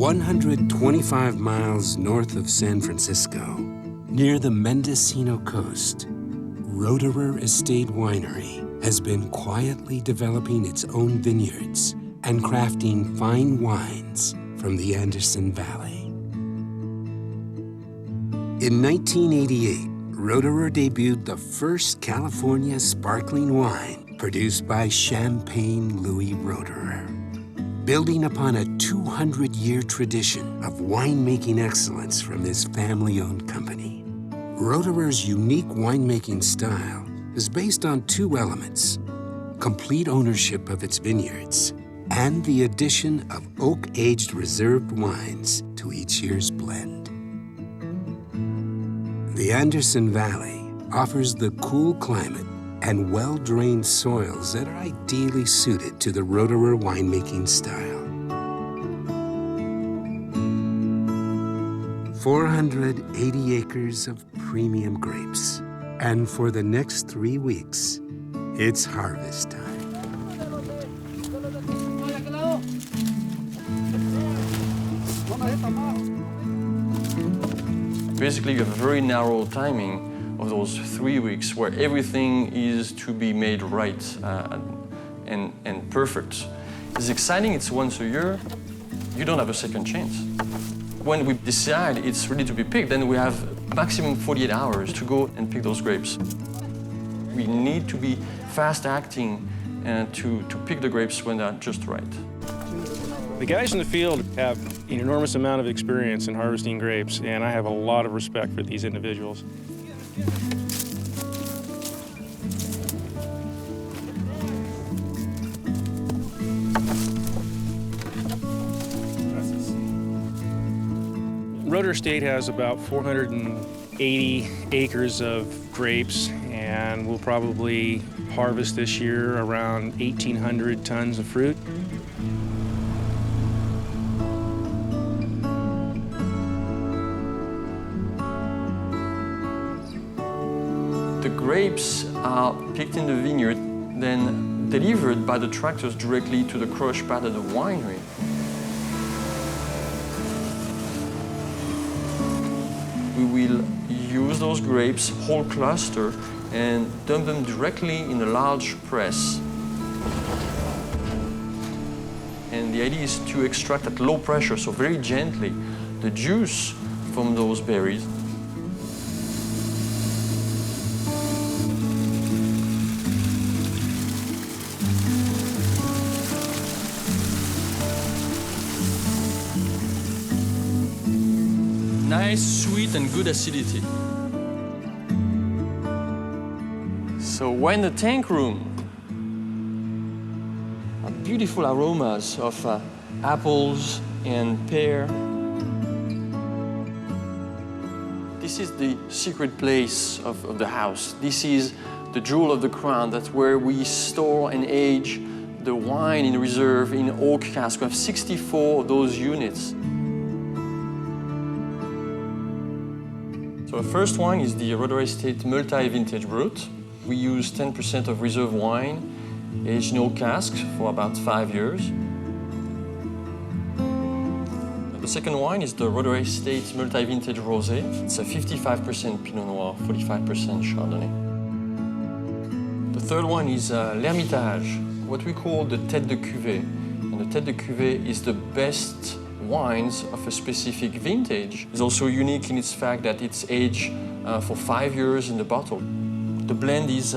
125 miles north of San Francisco, near the Mendocino coast, Roederer Estate Winery has been quietly developing its own vineyards and crafting fine wines from the Anderson Valley. In 1988, Roederer debuted the first California sparkling wine produced by Champagne Louis Roederer. Building upon a 200-year tradition of winemaking excellence from this family-owned company, Roederer's unique winemaking style is based on two elements: complete ownership of its vineyards and the addition of oak-aged reserved wines to each year's blend. The Anderson Valley offers the cool climate and well-drained soils that are ideally suited to the Roederer winemaking style. 480 acres of premium grapes. And for the next 3 weeks, it's harvest time. Basically, you have a very narrow timing of those 3 weeks where everything is to be made right and perfect. It's exciting, it's once a year. You don't have a second chance. When we decide it's ready to be picked, then we have maximum 48 hours to go and pick those grapes. We need to be fast-acting and to pick the grapes when they're just right. The guys in the field have an enormous amount of experience in harvesting grapes, and I have a lot of respect for these individuals. Roederer Estate has about 480 acres of grapes, and we'll probably harvest this year around 1,800 tons of fruit. The grapes are picked in the vineyard, then delivered by the tractors directly to the crush pad at the winery. We will use those grapes, whole cluster, and dump them directly in a large press. And the idea is to extract at low pressure, so very gently, the juice from those berries. Nice, sweet, and good acidity. So we're in the tank room. Beautiful aromas of apples and pear. This is the secret place of the house. This is the jewel of the crown. That's where we store and age the wine in reserve in oak casks. We have 64 of those units. So the first wine is the Roederer Estate multi-vintage brut. We use 10% of reserve wine, aged in oak casks for about 5 years. The second wine is the Roederer Estate multi-vintage rosé. It's a 55% Pinot Noir, 45% Chardonnay. The third one is l'Hermitage, what we call the tête de cuvée. And the tête de cuvée is the best wines of a specific vintage. It's also unique in its fact that it's aged for 5 years in the bottle. The blend is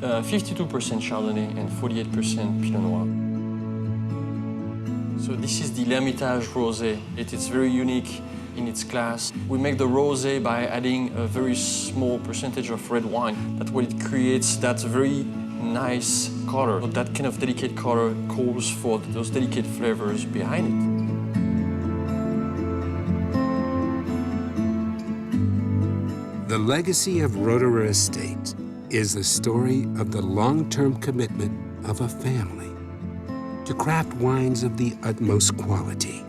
52% Chardonnay and 48% Pinot Noir. So this is the l'Hermitage Rosé. It is very unique in its class. We make the rosé by adding a very small percentage of red wine. That's what it creates that very nice color. That kind of delicate color calls for those delicate flavors behind it. The legacy of Roederer Estate is the story of the long-term commitment of a family to craft wines of the utmost quality,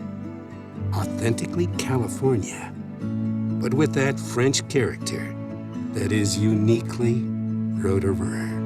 authentically California, but with that French character that is uniquely Roederer.